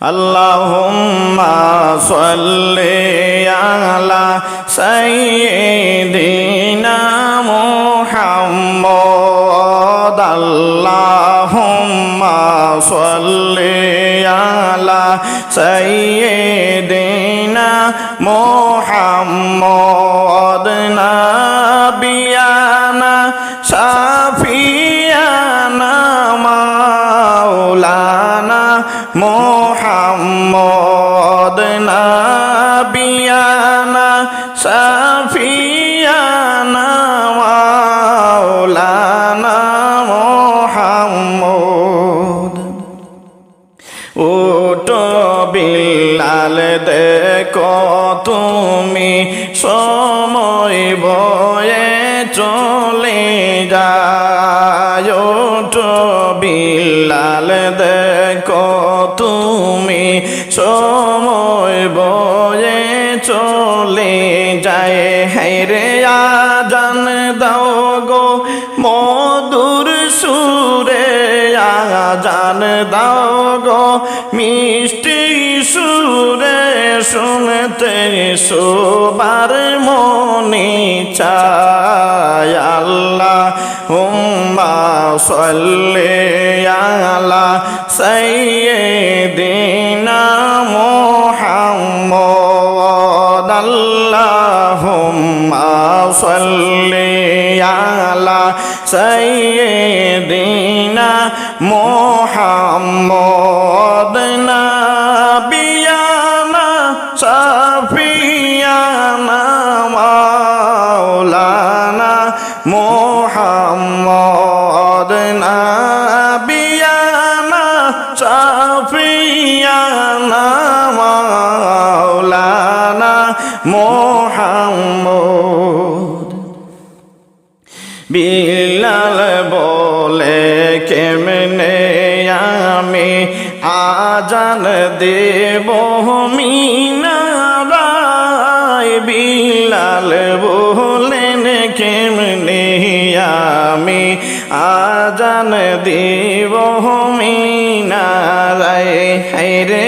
আল্লাহুম্মা সাল্লি আলা সাইয়্যিদিনা মুহাম্মদ আল্লাহুম্মা সাল্লি আলা সাইয়্যিদিনা মুহাম্মদ নাবিয়ানা শাফিয়ানা মাওলানা মুহাম্মদ নাবিয়ানা শাফিয়ানা মাওলানা মুহাম্মদ ওটো বিলাল দেখো তুমি সময় বয়ে চলে যায় ওটো বিলাল দেখো তুমি সময় বয়ে চলে যায় হায়রে আজান দাও গো মধুর সুরে আজান দাও গো মিষ্টি সুরে শুনতে সবার মনে চায় আল্লাহুম্মা সাল্লি আলা সাইয়্যিদিনা মুহাম্মদ আল্লাহুম্মা সাল্লি আলা সাইয়্যিদিনা মুহাম্মদ নাবিয়ানা শাফিয়ানা মাওলানা মুহাম্মদ নাবিয়ানা শাফিয়ানা মাওলানা মুহাম্মদ বিলাল বলে কেমনে আমি আজান দেব মিনারায় বিলাল বলেন কেমনে আমি আজান দেব মিনারায় হায়রে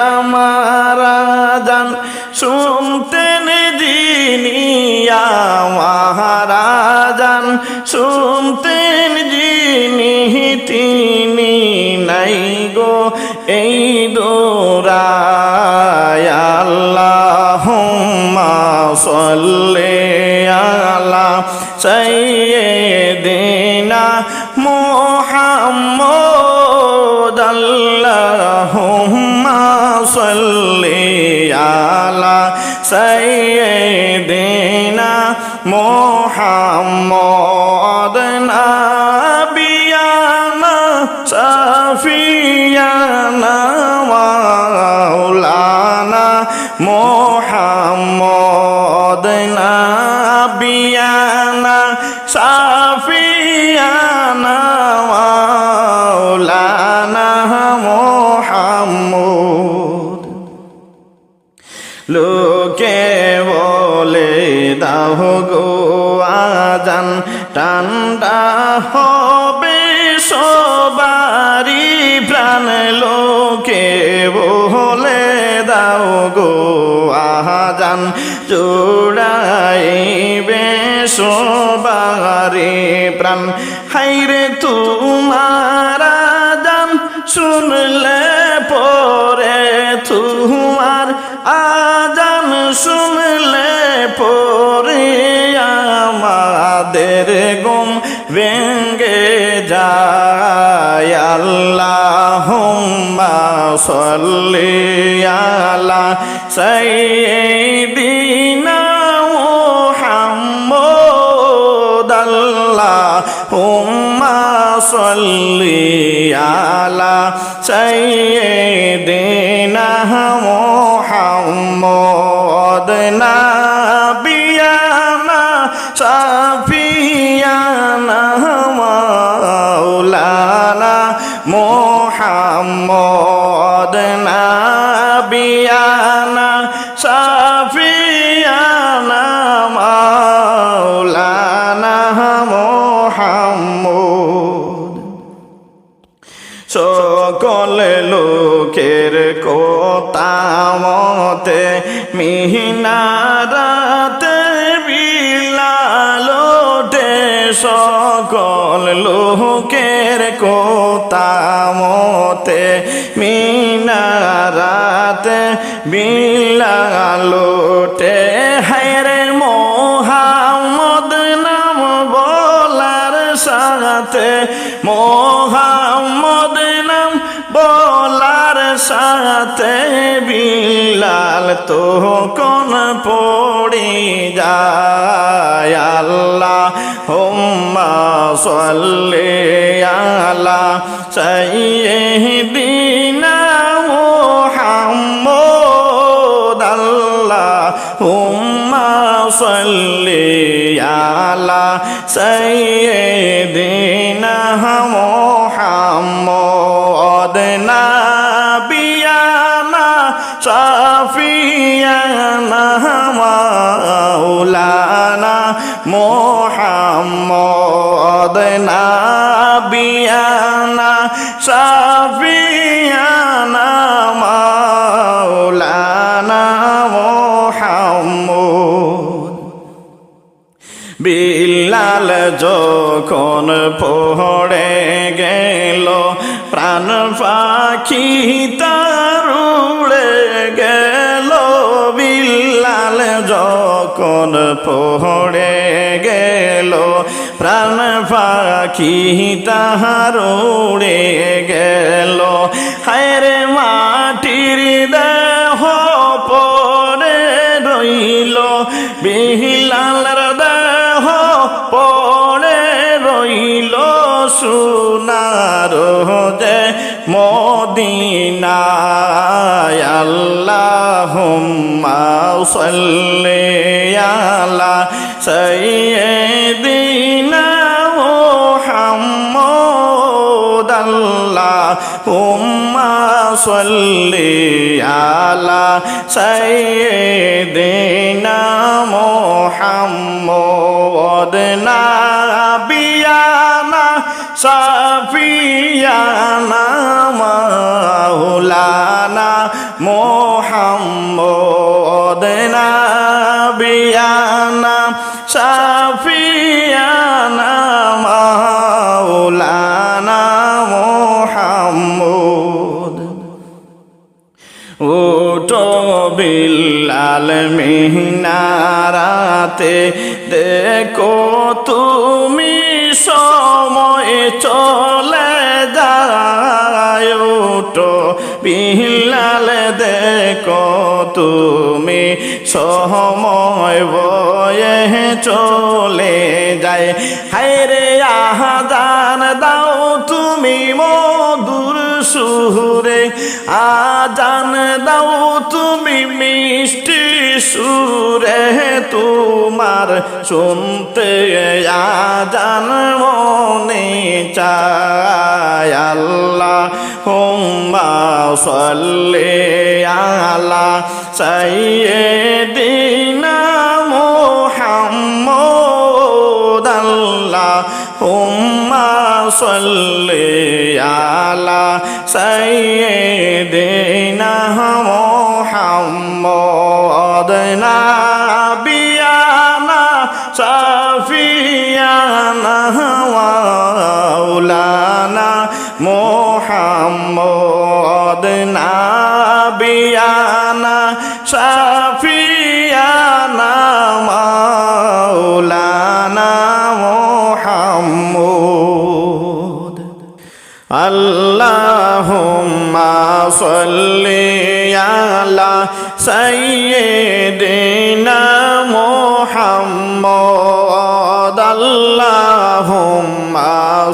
আমার আজান শুনতেন যিনি আমার আজান শুনতেন যিনি তিনি নাই গো এই দোরায় আল্লাহুম্মা সাল্লি আলা সাইয়্যিদিনা মুহাম্মদ আল্লাহুম্মা সাল্লি আলা সাইয়্যিদিনা মুহাম্মদ নাবিয়ানা শাফিয়ানা মাওলানা মুহাম্মদ নাবিয়ানা শাফিয়ানা মাওলানা মুহাম্মদ লোকে বলে দাও গো আজান ঠান্ডা হবে সবারি প্রাণ লোকে বলে দাও গো আজান জোড়াইবে সবারি প্রাণ হায়রে তোমার আজান শুনলে পরে তোমার আজান শুনলে পরে আমাদের ঘুম ভেঙে যায় আল্লাহুম্মা সাল্লি আলা সাইয়্যিদিনা মুহাম্মদ আল্লাহুম্মা সাল্লি আলা সাইয়্যিদিনা মুহাম্মদ নাবিয়ানা শাফিয়ানা মাওলানা মুহাম্মদ নাবিয়ানা শাফিয়ানা মাওলানা মুহাম্মদ সকল লোকে লোটের কোতামতে মিনারাতে বিলালোটে সকল লোকের কোতামতে মিনারাতে বিলালোটে হায়রে মোহাম্মদ নাম বলার সাথে মোহাম্মদ নাম বলার সাথে বিলাল তো কোন পড়ি যায় আল্লাহুম্মা সাল্লি আলা সাইয়্যিদিনা মুহাম্মদ আল্লাহুম্মা সাল্লি আলা সাইয়্যিদিনা মুহাম্মদ নাবিয়ানা শাফিয়ানা মাওলানা মুহাম্মদ নাবিয়ানা শাফিয়ানা মাওলানা মুহাম্মদ বিলাল যখন পড়ে গেল প্রাণ পাখি তার উড়ে গেল বিলাল যখন পড়ে গেল প্রাণ পাখি তাহার উড়ে গেল হায়রে মাটির দেহ পড়ে রইল বিলালের দেহ পড়ে রইল সোনার যে মদিনায় আল্লাহুম্মা সাল্লি আলা সাইয়্যিদিনা মুহাম্মদ আল্লাহুম্মা সাল্লি আলা সাইয়্যিদিনা মুহাম্মদ নাবিয়ানা শাফিয়ানা মাওলানা মুহাম্মদ নাবিয়ানা শাফিয়ানা মাওলানা মুহাম্মদ উঠো বিলাল মিনারাতে দেখো তুমি সময় চলে যায় উঠো বিলাল দেখো তুমি সময় বয়ে চলে যায় হায়রে আযান দাও তুমি মধুর সুরে আযান দাও তুমি মিষ্টি সুরে তোমার শুনতে আযান মনে চায় আল্লাহুম্মা সাল্লি আলা সাইয়্যিদিনা মুহাম্মদ আল্লাহুম্মা সাল্লি আলা সাইয়্যিদিনা মুহাম্মদ নাবিয়ানা শাফিয়ানা মাওলানা মুহাম্মদ নাবিয়ানা শাফিয়ানা মাওলানা মুহাম্মদ আল্লাহুম্মা সাল্লি আলা সাইয়্যিদিনা মুহাম্মদ আল্লাহুম্মা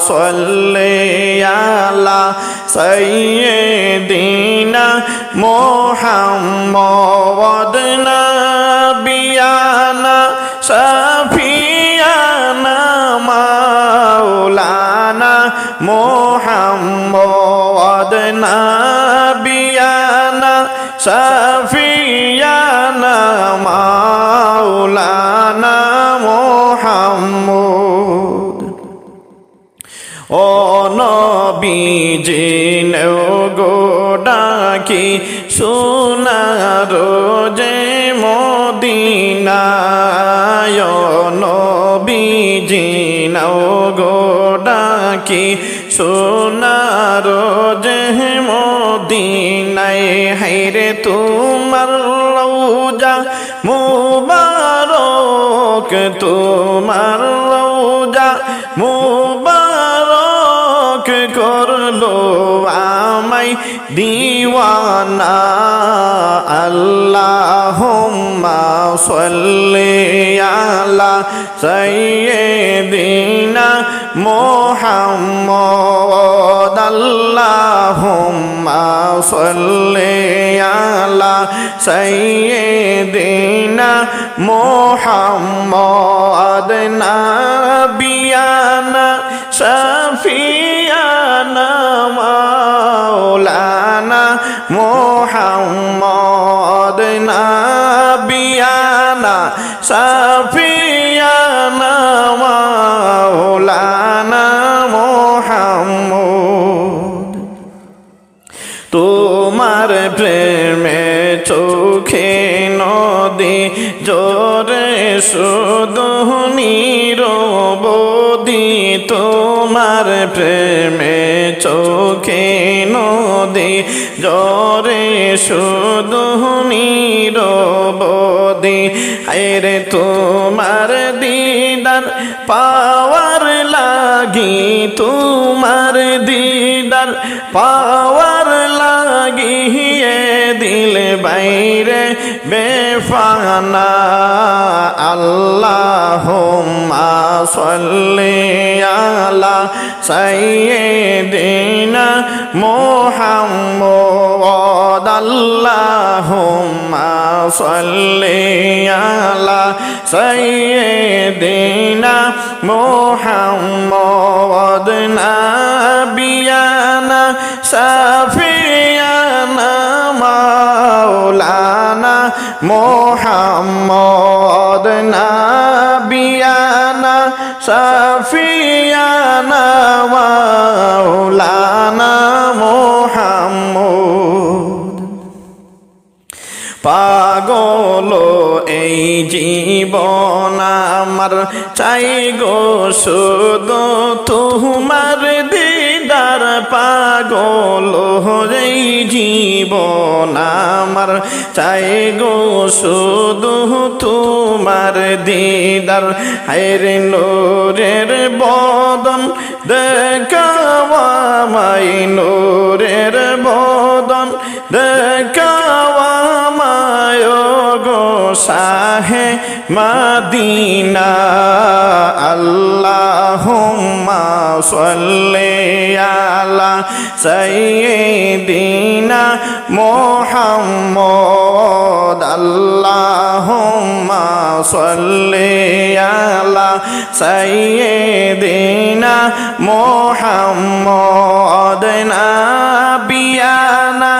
সাল্লি আলা সাইয়্যিদিনা মুহাম্মদ নাবিয়ানা শাফিয়ানা মাওলানা মুহাম্মদ নাবিয়ানা শাফিয়ানা মাওলানা মুহাম্মদ ও নবীজি গো ডাকি সোনার যে মদিনায় নবীজি নাও গো ডাকি সোনার যে মদিনায় হায়রে তোমার রওজা মুবারক তোমার রওজা মুবারক করলো আমায় দিওয়ানা আল্লাহুম্মা সাল্লি আলা সাইয়্যিদিনা মুহাম্মদ আল্লাহুম্মা সাল্লি আলা সাইয়্যিদিনা মুহাম্মদ নাবিয়ানা শাফিয়ানা মাওলানা মুহাম্মদ নাবিয়ানা শাফিয়ানা মাওলানা মুহাম্মদ তোমার প্রেমে চোখে নদী জোরে শুধু নিরবধি তোমার প্রেমে চোখে নদী জোরে শুধু নিরবধি আরে তোমার দিদার পাওয়ার লাগি তোমার দিদার পাওয়ার লাগিয়ে দিল বাইরে বেফানা আল্লাহুম্মা সাল্লি আলা সাইয়্যিদিনা মুহাম্মদ আল্লাহুম্মা সাল্লি আলা সাইয়্যিদিনা মুহাম্মদ নাবিয়ানা শাফিয়ানা মাওলানা মুহাম্মদ নাবিয়ানা শাফিয়ানা মাওলানা মুহাম্মদ পাগল এই জীবন আমার চাই গো শুধু তোমার দিদার পাগল এই জীবন আমার চাই গো শুধু তোমার দিদার হায়রে নূরের বদন দেখাওয়া মাই নূরের বদন দেখাওয়া গো শাহে মদিনা আল্লাহুম্মা সাল্লি আলা সাইয়্যিদিনা মুহাম্মদ আল্লাহুম্মা সাল্লি আলা সাইয়্যিদিনা মুহাম্মদ নাবিয়ানা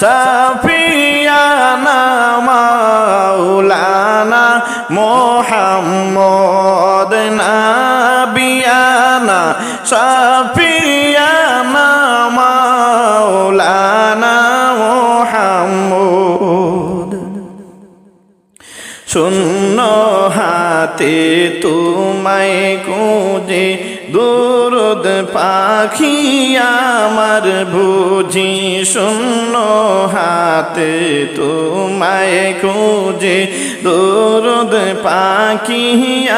শাফিয়ানা মাওলানা মুহাম্মদ নাবিয়ানা শাফিয়ানা মাওলানা মুহাম্মদ শূন্য হাতে তোমায় খুঁজে দুরুদ পাখি আমার বুঝি শূন্য হাতে তোমায় খুঁজে দুরুদ পাখি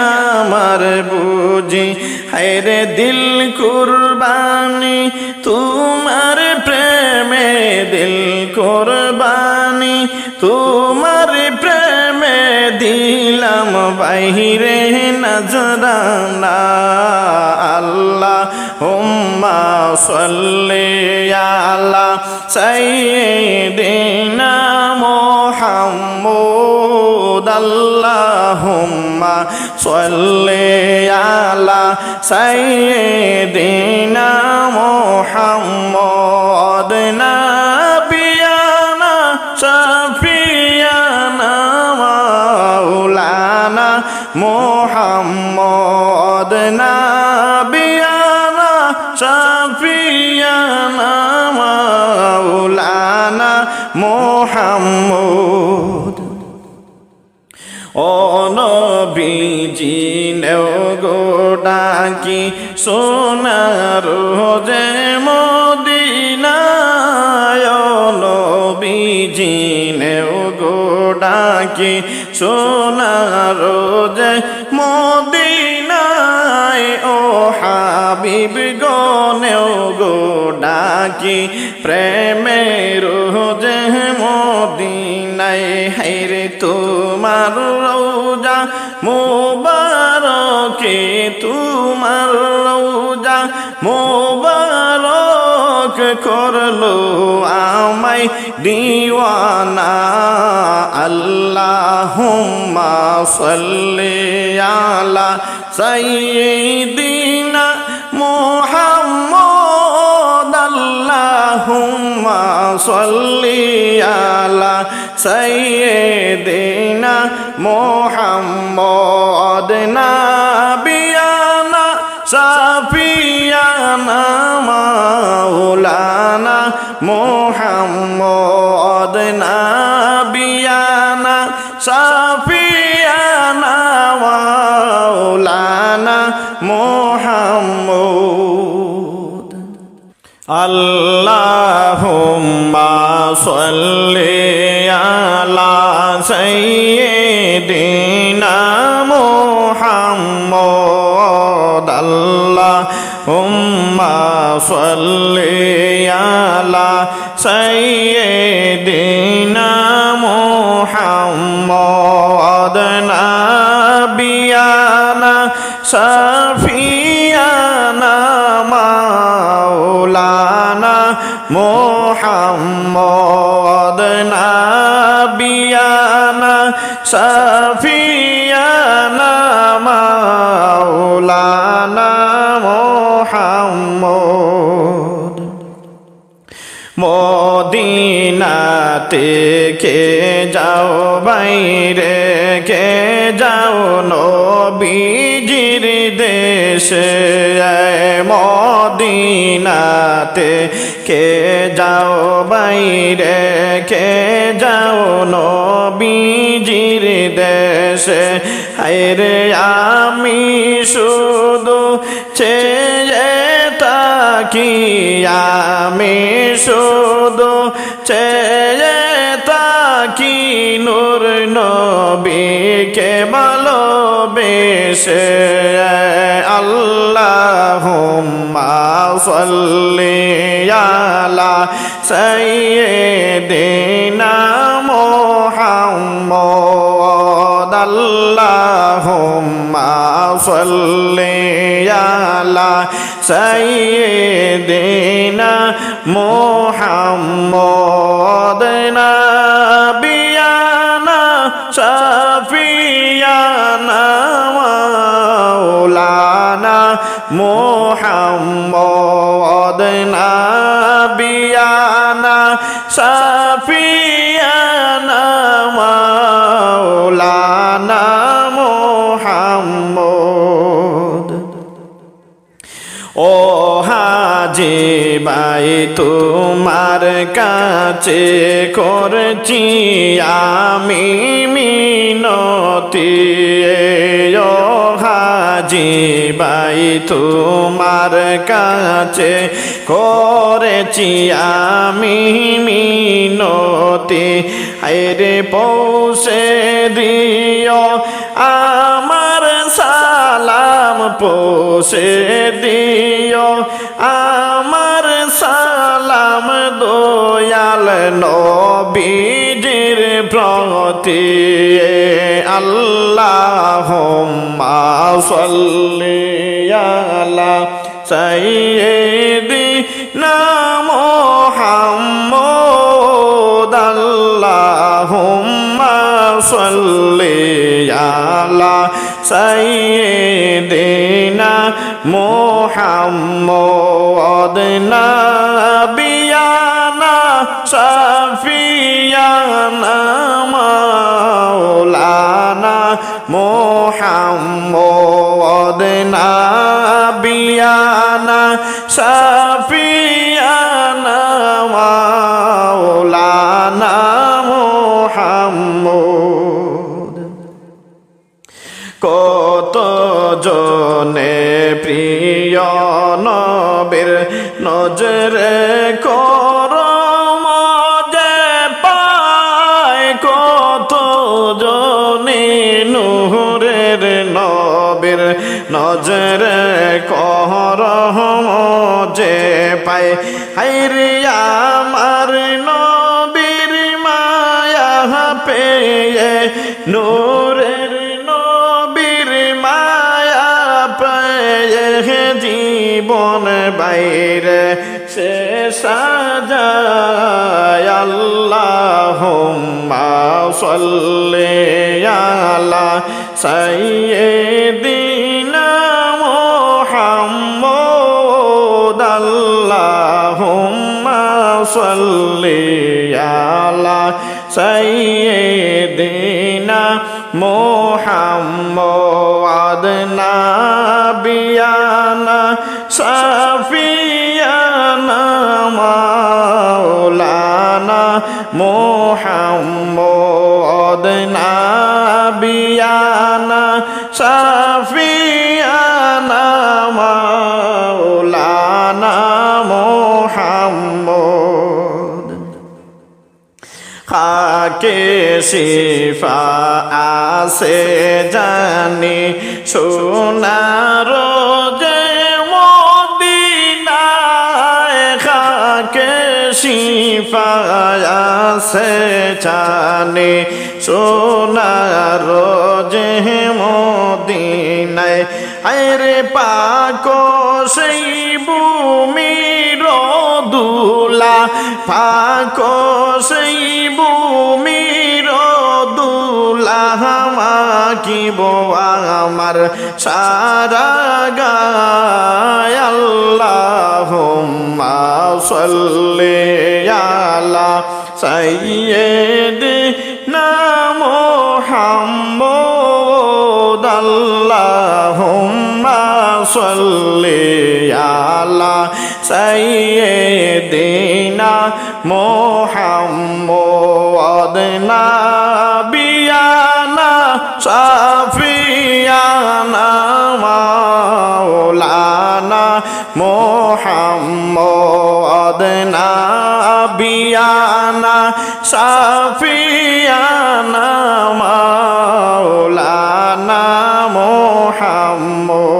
আমার বুঝি হায়রে দিল কুরবানি তোমার প্রেমে দিল কুরবানি তোমার প্রেমে দিলাম বাইরে নজরানা আল্লাহুম্মা সাল্লি আলা সাইয়্যিদিনা মুহাম্মদ আল্লাহুম্মা সাল্লি আলা সাইয়্যিদিনা মুহাম্মদ নাবিয়ানা শাফিয়ানা মাওলানা মুহাম্মদ নাবিয়ানা শাফিয়ানা মাওলানা মোহাম্মদ ও নবীজি নেও গো ডাকি সোনার যে মদিনায় ও নবীজি নেও গো ডাকি সোনার যে মদিনায় ও হাবিব গো নেও গো ডাকি প্রেমের যে মদিনায় হায়রে তোমার রওজা মুবারকে তোমার রওজা মুবারক করলো আমায় দিওয়ানা আল্লাহুম্মা সাল্লি আলা সাইয়্যিদিনা মুহাম্মদ আল্লাহুম্মা সাল্লি আলা সাইয়্যিদিনা মুহাম্মদ নাবিয়ানা সাফিয়ানা মাওলানা মুহাম্মদ নাবিয়ানা সাফিয়ানা মাওলানা মুহাম্মদ আল্লাহুম্মা সাল্লি আলা সাইয়্যিদিনা মুহাম্মদ আল্লাহুম্মা সাল্লি আলা সাইয়্যিদিনা মুহাম্মদ নাবিয়ানা সাফিয়ানা মাওলানা মুহাম্মদ নাবিয়ানা সাফিয়ানা মাওলানা মুহাম্মদ মদিনাতে কে যাও বাইরে কে যাও নবীজির দেশে মদিনাতে কে যাও বাইরে কে যাও নবীজির দেশে হায়রে আমি শুধু চেয়ে তাকি আমি শুধু চেয়ে তাকি নূর নবীকে ভালোবেসে আল্লাহুম্মা সাল্লি আলা সাইয়্যিদিনা মুহাম্মদ আল্লাহুম্মা সাল্লি আলা সাইয়্যিদিনা মুহাম্মদ নাবিয়ানা সাফিয়ানা মাওলানা মুহাম্মদ নাবিয়ানা সাফিয়ানা মাওলানা মুহাম্মদ ও হাজি ভাই তোমার কাছে করছি আমি মিনতি ও হাজি ভাই তোমার কাছে করেছি আমি মিনতি আরে পৌঁছে দিও আমার সালাম পৌঁছে দিও আমার সালাম দয়াল নবীজির প্রতি আল্লাহুম্মা সাল্লি আলা সাইয়্যিদিনা মুহাম্মদ আল্লাহুম্মা সাল্লি আলা সাইয়্যিদিনা মুহাম্মদ নাবিয়ানা সাফিয়ানা মাওলানা মুহাম্মদ নাবিয়ানা সাফিয়ানা মাওলানা নবীর নজরে করম যে পায় কত জনে নূরের নবীর নজরে করম যে পায় হায়রে আমার নবীর মায়া পেয়ে নূরের নবীর মায়া পেয়ে জীবন বাইরে সে সাজায় আল্লাহুম্মা সাল্লি আলা সাইয়্যিদিনা মুহাম্মদ আল্লাহুম্মা সাল্লি আলা সাইয়্যিদিনা মুহাম্মদ নাবিয়ানা শাফিয়ানা মাওলানা মুহাম্মদ নাবিয়ানা শাফিয়ানা মাওলানা মুহাম্মদ খাকে শিফা আছে জানি সোনার যে মদিনায় খাকে শিফা আছে জানি সোনার যে মদিনায় আরে পাক সেই ভূমির দুলা পাক সেই ভূমির দুলা মাকিব আমার সারা গায় আল্লাহুম্মা সাল্লি আলা সাইয়্যিদিনা মুহাম্মদ আল্লাহুম্মা সাল্লি আলা সাইয়্যিদিনা মুহাম্মদ নাবিয়ানা শাফিয়ানা মাওলানা মুহাম্মদ নাবিয়ানা শাফিয়ানা মাওলানা মুহাম্মদ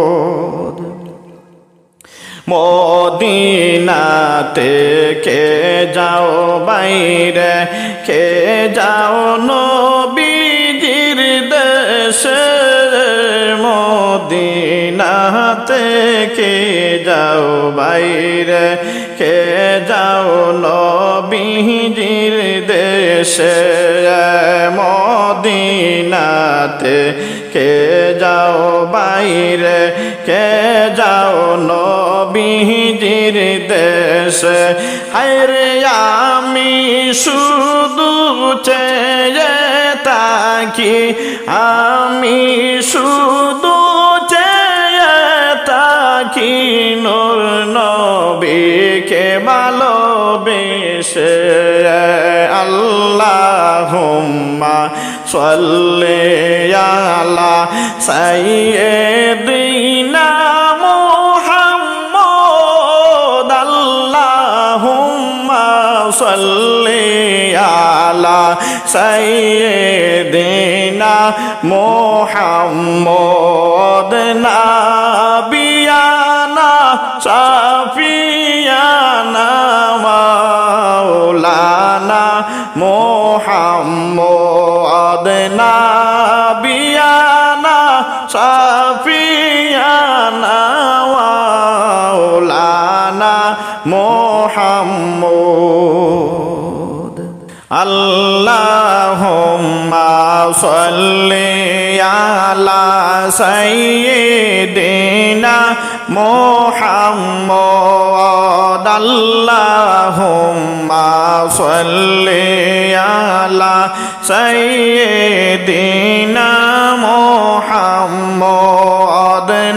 মদিনাতে কে যাও বাইরে কে যাও নবীজির দেশে মদিনাতে কে যাও বাইরে কে যাও নবীজির দেশে মদিনাতে কে যাও বাইরে কে যাও নবীজির দেশে হায়রে আমি শুধু চেয়ে তাকি আমি শুধু চেয়ে তাকি নূর নবীকে ভালোবেসে আল্লাহুম্মা সাল্লি আলা সাইয়্যিদিনা মুহাম্মদ আল্লাহুম্মা সাল্লি আলা সাইয়্যিদিনা মুহাম্মদ নাবিয়ানা শাফিয়ানা মাওলানা মুহাম্মদ নাবিয়ানা শাফিয়ানা মাওলানা মুহাম্মদ আল্লাহুম্মা সাল্লি আলা সাইয়্যিদিনা মুহাম্মদ আল্লাহুম্মা সাল্লি আলা সাইয়্যিদিনা মুহাম্মদ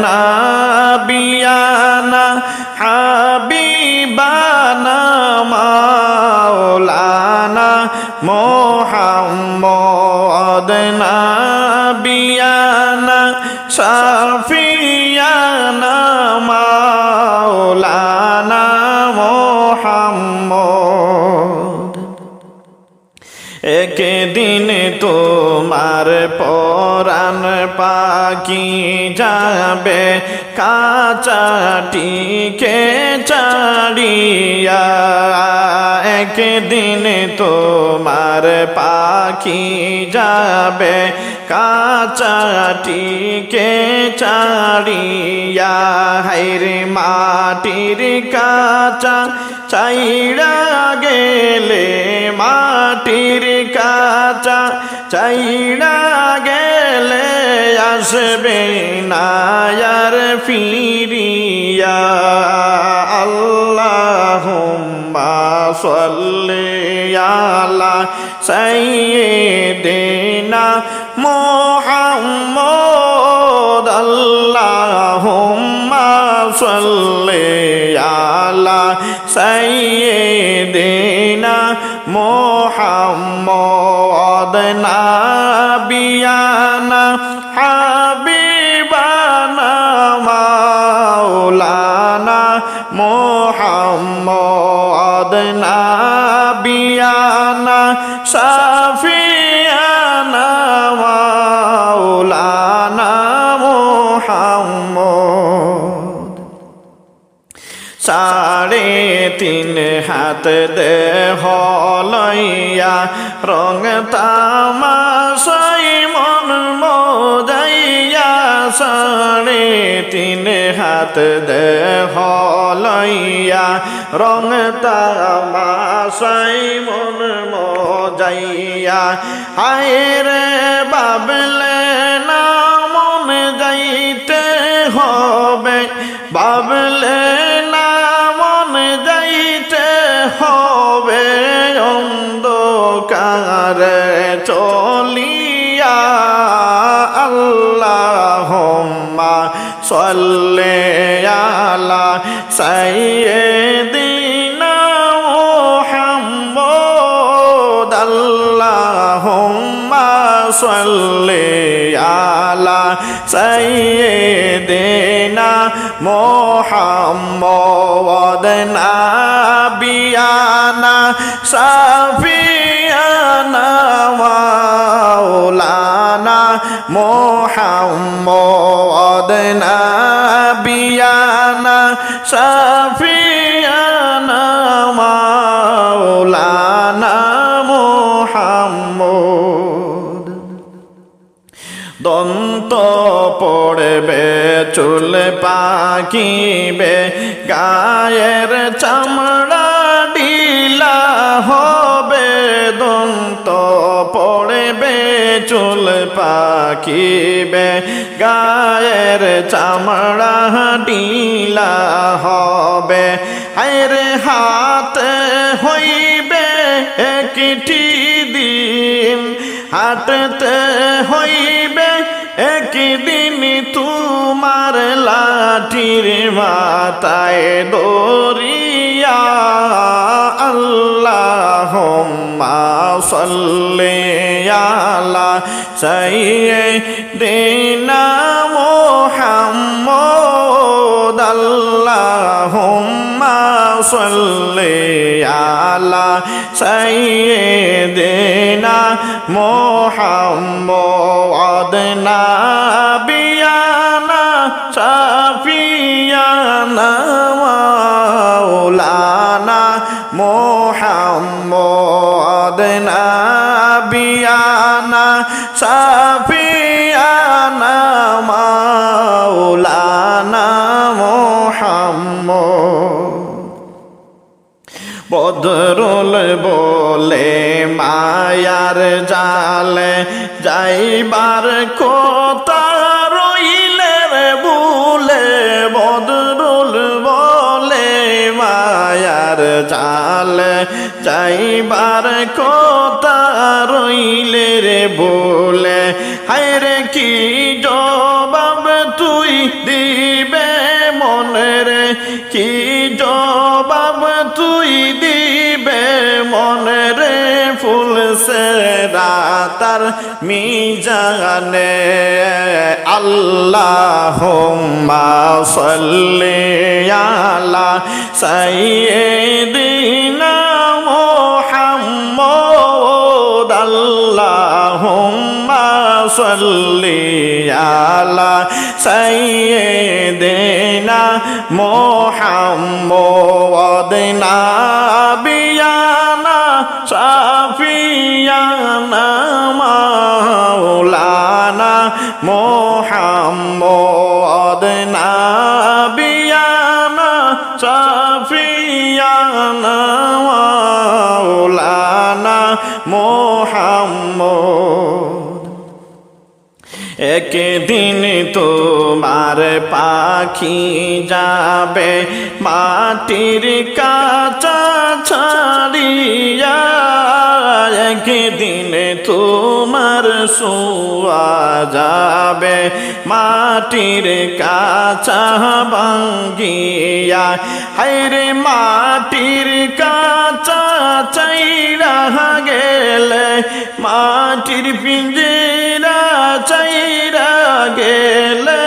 নাবিয়ানা হাবিবানা মাওলানা মুহাম্মদ নাবিয়ানা শাফিয়ানা মাওলানা একদিন তোমার পরাণ পাখি যাবে কাঁচাটিকে ছাড়িয়া, একদিন তোমার পাখি যাবে কাঁচাটিকে ছাড়িয়া। হায়রে মাটির কাঁচা চাইড়া গেলে, মাটির কাঁচা চাইড়া গেলে আসবে না আর ফিরিয়া। আল্লাহুম্মা সাল্লি আলা সাইয়্যিদিনা মুহাম্মদ। আল্লাহুম্মা সাল্লি আলা সাইয়্যিদিনা মুহাম্মদ। নাবিয়ানা হাবিবানা মাওলানা মুহাম্মদ। নাবিয়ানা শাফিয়ানা মাওলানা মুহাম্মদ। 3.5 হাত দেহ লইয়া রং তামাশাই মন মোদাইয়া। 3.5 হাত দেহ লইয়া রং তামাশাই মন মোদাইয়া। হায়রে বাবলে না মন যাইতে হবে, বাবলে না মন যাইতে হবে অন্ধকারে চলিয়া। আল্লাহুম্মা সাল্লি আলা সাইয়্যিদিনা মুহাম্মদ। আল্লাহুম্মা সাল্লি আলা সাইয়্যিদিনা মুহাম্মদ। নাবিয়ানা শাফিয়ানা মাওলানা মুহাম্মদ। নাবিয়ানা শাফিয়ানা মাওলানা মুহাম্মদ। দন্ত পড়বে চুল পাকিবে, গায়ের চামড়া ঢিলা হবে। দন্ত পড়বে চুল পাকিবে, গায়ের চামড়া ঢিলা হবে। হায়রে হাতে হইবে একটি দিন, হাঁটতে হইবে একদিন তোমার লাঠির মাথায় দরিয়া। আল্লাহুম্মা সাল্লি আলা সাইয়্যিদিনা মুহাম্মদ। আল্লাহুম্মা সাল্লি আলা সাইয়্যিদিনা মুহাম্মদ। নাবিয়ানা শাফিয়ানা মাওলানা মুহাম্মদ। নাবিয়ানা শাফিয়ানা মাওলানা মুহাম্মদ। বদরুল বলে মায়ার জালে যাইবার কথা রইলে রে ভুলে। বদরুল বলে মায়ার জালে যাইবার কথা রইলে রে ভুলে। হায়রে কি জবাব তুই দিবে মনে রে, কি জবাব তুই দিবে মনে রে। ফুল সে রাতার মিজানে। আল্লাহুম্মা সাল্লি আলা সাইয়্যিদিনা মুহাম্মদ। আল্লাহুম্মা সাল্লি আলা সাইয়্যিদিনা মুহাম্মদ নাবিয়ানা শাফিয়ানা মাওলানা মুহাম্মদ নাবিয়ানা শাফিয়ানা মাওলানা মুহাম্মদ একদিন তোমার পাখি যাবে মাটির কাছা ছাড়িয়া একদিন তোমার শোয়া যাবে মাটির কাছা ভাঙ্গিয়া হায়রে মাটির কাছা চাইরা গেলে মাটির পিঞ্জিরা চাইরা গেলে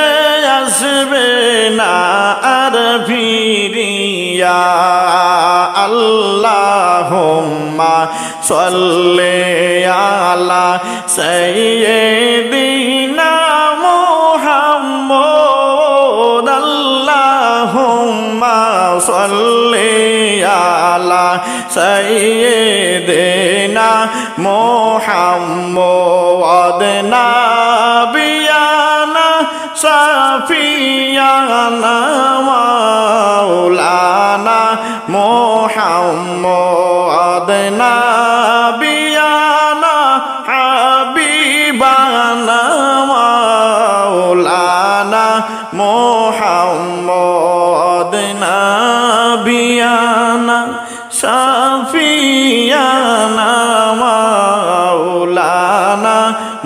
আসবে না আর ফিরিয়া আল্লাহুম্মা সাল্লি আলা সাইয়্যিদিনা মুহাম্মদ আল্লাহুম্মা সাল্লি আলা সাইয়্যিদিনা মুহাম্মদ নাবিয়ানা শাফিয়ানা মাওলানা মুহাম্মদ নাবিয়ানা হাবিবানা মাওলানা মুহাম্মদ নাবিয়ানা শাফিয়ানা মাওলানা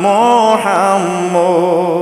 মুহাম্মদ